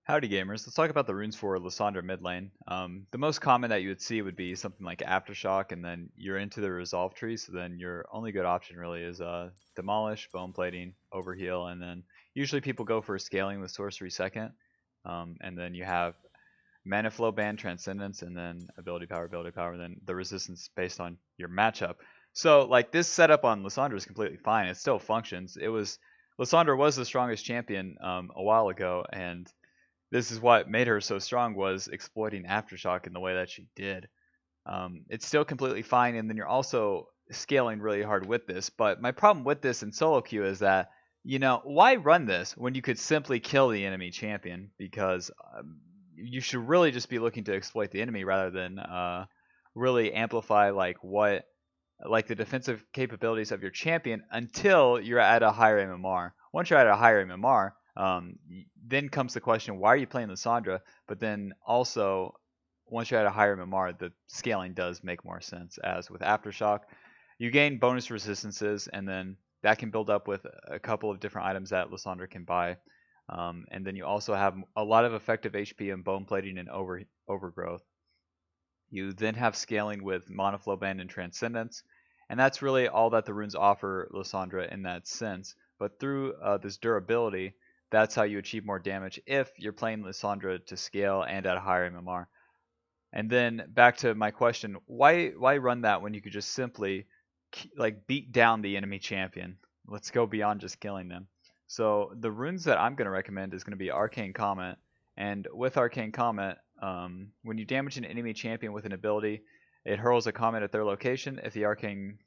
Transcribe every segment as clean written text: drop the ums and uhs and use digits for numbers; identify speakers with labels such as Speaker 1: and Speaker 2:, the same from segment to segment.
Speaker 1: Howdy gamers, let's talk about the runes for Lissandra mid lane. The most common that you would see would be something like Aftershock, and then you're into the resolve tree, so then your only good option really is Demolish, Bone Plating, Overheal, and then usually people go for scaling with Sorcery second. And then you have Mana Flow Ban, Transcendence, and then Ability Power, and then the resistance based on your matchup. So like this setup on Lissandra is completely fine, it still functions. Lissandra was the strongest champion a while ago, and this is what made her so strong was exploiting Aftershock in the way that she did. It's still completely fine, and then you're also scaling really hard with this. But my problem with this in solo queue is that, why run this when you could simply kill the enemy champion? Because you should really just be looking to exploit the enemy rather than really amplify like the defensive capabilities of your champion until you're at a higher MMR. Once you're at a higher MMR, then comes the question, why are you playing Lissandra? But then also, once you're at a higher MMR, the scaling does make more sense. As with Aftershock, you gain bonus resistances, and then that can build up with a couple of different items that Lissandra can buy. And then you also have a lot of effective HP and bone plating and overgrowth. You then have scaling with Mana Flow Band and Transcendence, and that's really all that the runes offer Lissandra in that sense. But through this durability, that's how you achieve more damage if you're playing Lissandra to scale and at a higher MMR. And then back to my question, why run that when you could just simply like beat down the enemy champion? Let's go beyond just killing them. So the runes that I'm going to recommend is going to be Arcane Comet, and with Arcane Comet, when you damage an enemy champion with an ability, it hurls a comet at their location. If the Arcane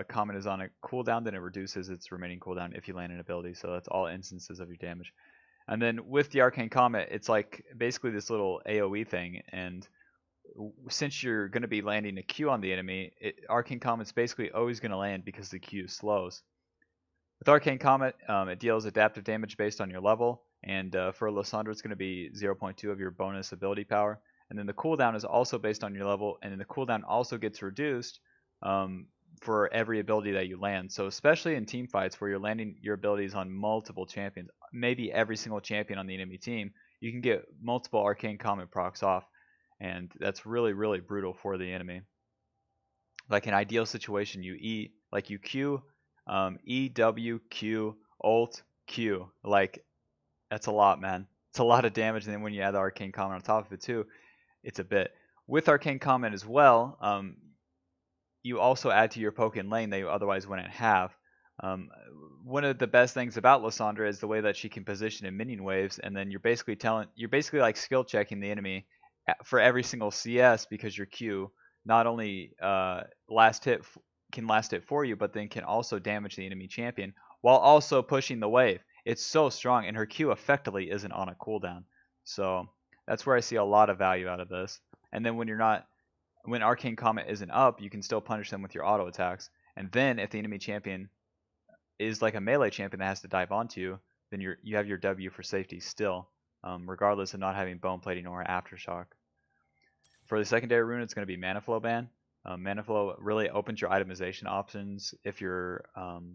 Speaker 1: Comet is on a cooldown, then it reduces its remaining cooldown if you land an ability. So that's all instances of your damage. And then with the Arcane Comet, it's like basically this little AoE thing, and since you're going to be landing a Q on the enemy, Arcane Comet's basically always going to land because the Q slows. With Arcane Comet, it deals adaptive damage based on your level, and for Lissandra, it's going to be 0.2 of your bonus ability power. And then the cooldown is also based on your level, and then the cooldown also gets reduced for every ability that you land. So especially in team fights where you're landing your abilities on multiple champions, maybe every single champion on the enemy team, you can get multiple Arcane Comet procs off, and that's really, really brutal for the enemy. Like an ideal situation, you Q, E, W, Q, Alt, Q. Like, that's a lot, man. It's a lot of damage, and then when you add the Arcane Comet on top of it too, it's a bit. With Arcane Comet as well, you also add to your poke in lane that you otherwise wouldn't have. One of the best things about Lissandra is the way that she can position in minion waves, and then you're basically like skill checking the enemy for every single CS, because your Q not only can last hit for you, but then can also damage the enemy champion while also pushing the wave. It's so strong, and her Q effectively isn't on a cooldown. So that's where I see a lot of value out of this. And then when Arcane Comet isn't up, you can still punish them with your auto attacks. And then if the enemy champion is like a melee champion that has to dive onto you, then you have your W for safety still, regardless of not having bone plating or aftershock. For the secondary rune, it's going to be Mana Flow Ban. Mana Flow really opens your itemization options if you're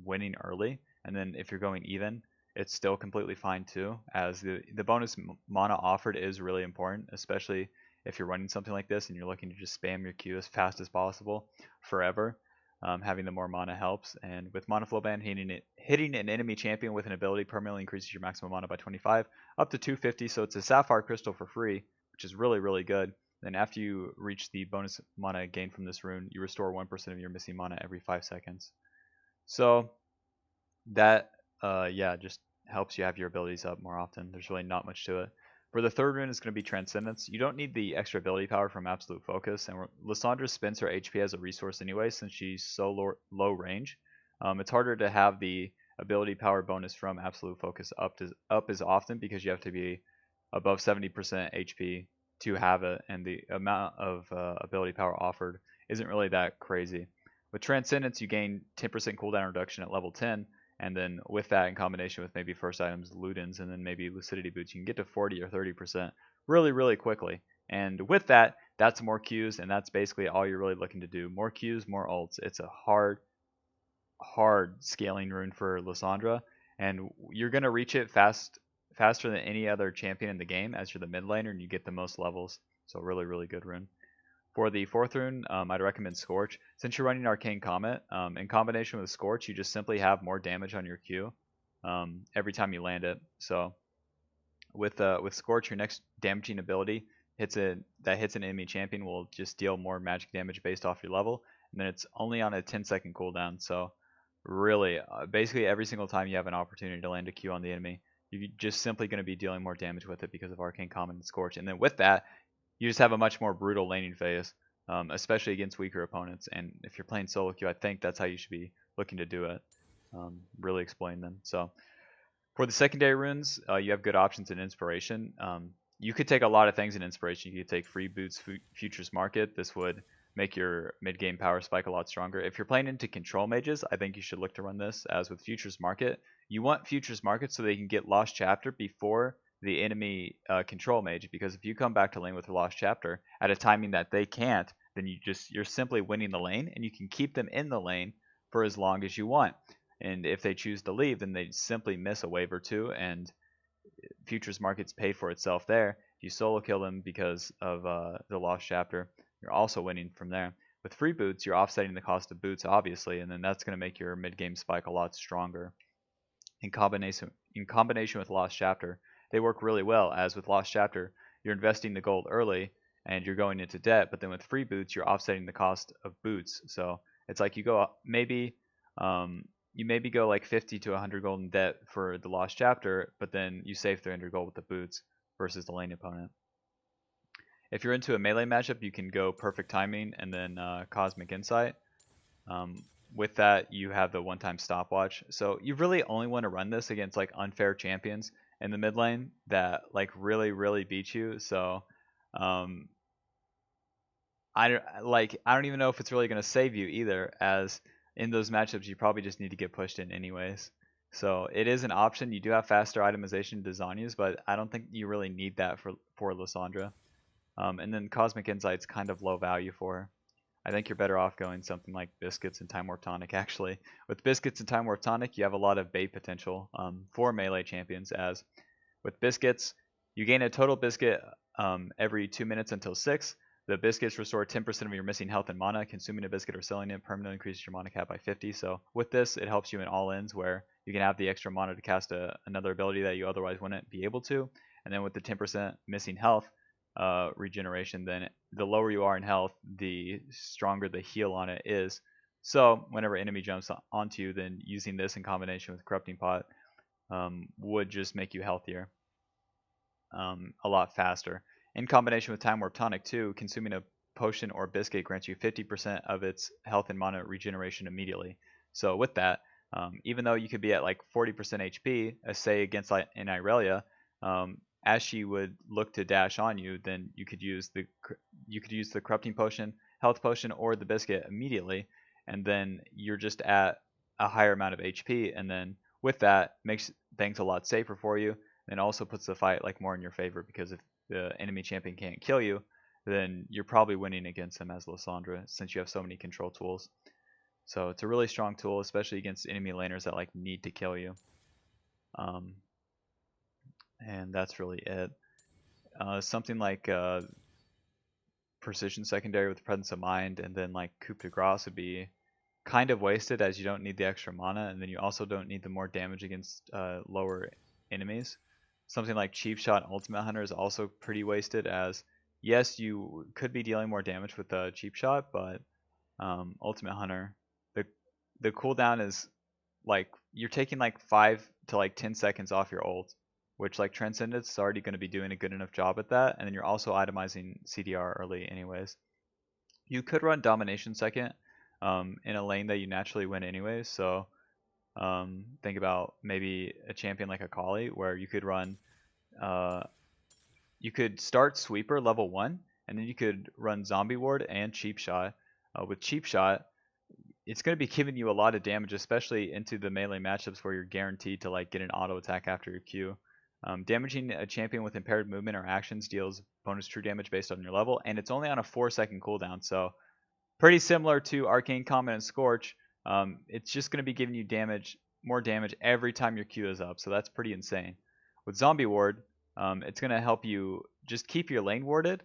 Speaker 1: winning early, and then if you're going even, it's still completely fine too, as the bonus mana offered is really important, especially if you're running something like this and you're looking to just spam your Q as fast as possible forever. Having the more mana helps, and with Mana Flow Ban, hitting an enemy champion with an ability permanently increases your maximum mana by 25 up to 250, so it's a Sapphire Crystal for free, which is really, really good. Then after you reach the bonus mana gain from this rune, you restore 1% of your missing mana every 5 seconds. So that, just helps you have your abilities up more often. There's really not much to it. For the third rune, it's going to be Transcendence. You don't need the extra ability power from Absolute Focus, and Lissandra spends her HP as a resource anyway since she's so low range. It's harder to have the ability power bonus from Absolute Focus up as often because you have to be above 70% HP to have it, and the amount of ability power offered isn't really that crazy. With Transcendence, you gain 10% cooldown reduction at level 10, and then with that in combination with maybe first items, Ludens, and then maybe Lucidity Boots, you can get to 40 or 30% really, really quickly. And with that, that's more Qs, and that's basically all you're really looking to do. More Qs, more ults. It's a hard scaling rune for Lissandra, and you're going to reach it fast faster than any other champion in the game, as you're the mid laner and you get the most levels. So really, really good rune. For the fourth rune, I'd recommend Scorch. Since you're running Arcane Comet, in combination with Scorch, you just simply have more damage on your Q every time you land it. So with Scorch, your next damaging ability hits an enemy champion will just deal more magic damage based off your level, and then it's only on a 10-second cooldown. So really, basically every single time you have an opportunity to land a Q on the enemy, you're just simply going to be dealing more damage with it because of Arcane Comet and Scorch. And then with that, you just have a much more brutal laning phase, especially against weaker opponents. And if you're playing solo queue, I think that's how you should be looking to do it. Really exploiting them. So for the secondary runes, you have good options in Inspiration. You could take a lot of things in Inspiration. You could take Free Boots, Futures Market. This would make your mid-game power spike a lot stronger. If you're playing into control mages, I think you should look to run this. As with Futures Market, you want Futures Market so they can get Lost Chapter before the enemy control mage, because if you come back to lane with a Lost Chapter at a timing that they can't, then you're simply winning the lane, and you can keep them in the lane for as long as you want. And if they choose to leave, then they simply miss a wave or two, and Futures Market's paid for itself there. If you solo kill them because of the Lost Chapter, you're also winning from there. With Free Boots, you're offsetting the cost of boots, obviously, and then that's going to make your mid-game spike a lot stronger. In combination with Lost Chapter, they work really well, as with Lost Chapter, you're investing the gold early and you're going into debt, but then with Free Boots, you're offsetting the cost of boots. So it's like you go maybe go like 50 to 100 gold in debt for the Lost Chapter, but then you save 300 gold with the boots versus the lane opponent. If you're into a melee matchup, you can go Perfect Timing and then Cosmic Insight. With that, you have the one-time stopwatch. So you really only want to run this against like unfair champions in the mid lane that like really beat you. So I don't even know if it's really going to save you either, as in those matchups you probably just need to get pushed in anyways. So it is an option. You do have faster itemization to Zhonya's, but I don't think you really need that for Lissandra. And then Cosmic Insight's kind of low value for her. I think you're better off going something like Biscuits and Time Warp Tonic, actually. With Biscuits and Time Warp Tonic, you have a lot of bait potential for melee champions, as with Biscuits, you gain a total biscuit every 2 minutes until 6. The biscuits restore 10% of your missing health and mana. Consuming a biscuit or selling it permanently increases your mana cap by 50. So with this, it helps you in all-ins where you can have the extra mana to cast another ability that you otherwise wouldn't be able to. And then with the 10% missing health regeneration, then the lower you are in health, the stronger the heal on it is. So whenever enemy jumps onto you, then using this in combination with Corrupting Pot would just make you healthier a lot faster. In combination with Time Warp Tonic too, consuming a potion or biscuit grants you 50% of its health and mana regeneration immediately. So with that, even though you could be at like 40% HP, say against like an Irelia, as she would look to dash on you, then you could use the Corrupting Potion, Health Potion, or the biscuit immediately, and then you're just at a higher amount of HP, and then with that makes things a lot safer for you, and also puts the fight like more in your favor, because if the enemy champion can't kill you, then you're probably winning against them as Lissandra, since you have so many control tools. So it's a really strong tool, especially against enemy laners that like need to kill you. And that's really it. Something like Precision Secondary with Presence of Mind, and then like Coup de Grace would be kind of wasted, as you don't need the extra mana, and then you also don't need the more damage against lower enemies. Something like Cheap Shot and Ultimate Hunter is also pretty wasted, as yes, you could be dealing more damage with the Cheap Shot, but Ultimate Hunter, the cooldown is like you're taking like 5 to like 10 seconds off your ult, which like Transcendence is already going to be doing a good enough job at that, and then you're also itemizing CDR early anyways. You could run Domination second in a lane that you naturally win anyways, so think about maybe a champion like Akali, where you could run you could start Sweeper level 1, and then you could run Zombie Ward and Cheap Shot. With Cheap Shot, it's going to be giving you a lot of damage, especially into the melee matchups where you're guaranteed to like get an auto attack after your Q. Damaging a champion with impaired movement or actions deals bonus true damage based on your level, and it's only on a 4-second cooldown, so pretty similar to Arcane Comet and Scorch. It's just going to be giving you more damage every time your Q is up, so that's pretty insane. With Zombie Ward, it's going to help you just keep your lane warded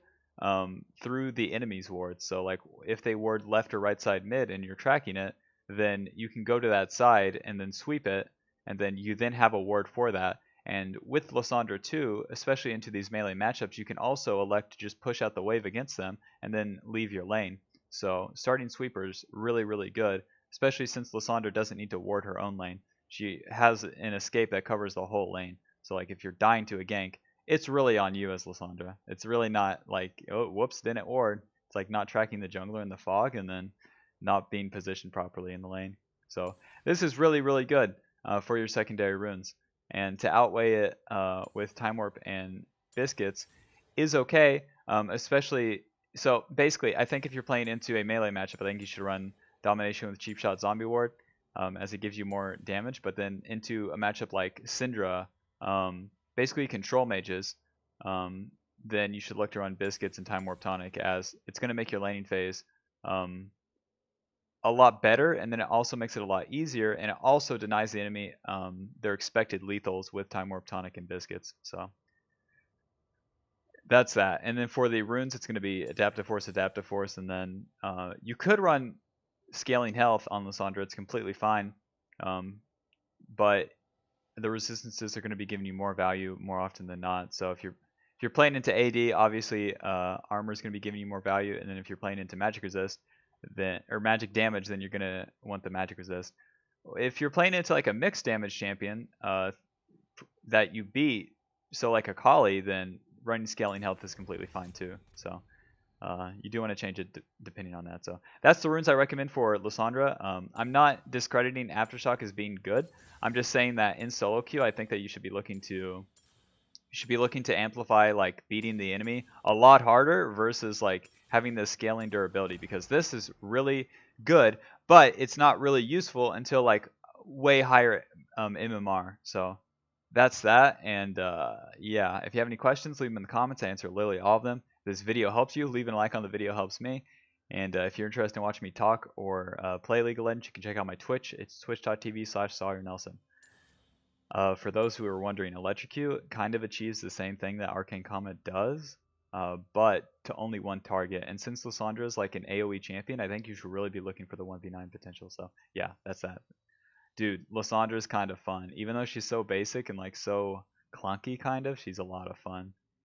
Speaker 1: through the enemy's wards. So like if they ward left or right side mid and you're tracking it, then you can go to that side and then sweep it, and then you then have a ward for that. And with Lissandra too, especially into these melee matchups, you can also elect to just push out the wave against them and then leave your lane. So starting sweepers really, really good, especially since Lissandra doesn't need to ward her own lane. She has an escape that covers the whole lane. So like if you're dying to a gank, it's really on you as Lissandra. It's really not like, oh, whoops, didn't ward. It's like not tracking the jungler in the fog and then not being positioned properly in the lane. So this is really, really good for your secondary runes. And to outweigh it with Time Warp and Biscuits is okay, especially. So basically, I think if you're playing into a melee matchup, I think you should run Domination with Cheap Shot Zombie Ward, as it gives you more damage. But then into a matchup like Syndra, basically control mages, then you should look to run Biscuits and Time Warp Tonic, as it's going to make your laning phase a lot better, and then it also makes it a lot easier, and it also denies the enemy their expected lethals with Time Warp Tonic and Biscuits. So that's that. And then for the runes, it's going to be Adaptive Force, and then you could run Scaling Health on Lissandra. It's completely fine, but the resistances are going to be giving you more value more often than not. So if you're playing into AD, obviously armor is going to be giving you more value, and then if you're playing into magic resist, then or magic damage, then you're going to want the magic resist. If you're playing into like a mixed damage champion that you beat, so like a Kali, then running Scaling Health is completely fine too. So you do want to change it depending on that. So that's the runes I recommend for Lissandra. I'm not discrediting Aftershock as being good. I'm just saying that in solo queue, I think that you should be looking to amplify like beating the enemy a lot harder versus like having the scaling durability, because this is really good, but it's not really useful until like way higher MMR. So that's that. And yeah, if you have any questions, leave them in the comments. I answer literally all of them. If this video helps you, leaving a like on the video helps me. And if you're interested in watching me talk or play League of Legends, you can check out my Twitch. It's twitch.tv/SawyerNelson. For those who are wondering, Electrocute kind of achieves the same thing that Arcane Comet does, but to only one target. And since Lissandra is like an AoE champion, I think you should really be looking for the 1v9 potential. So yeah, that's that. Dude, Lissandra is kind of fun. Even though she's so basic and like so clunky kind of, she's a lot of fun.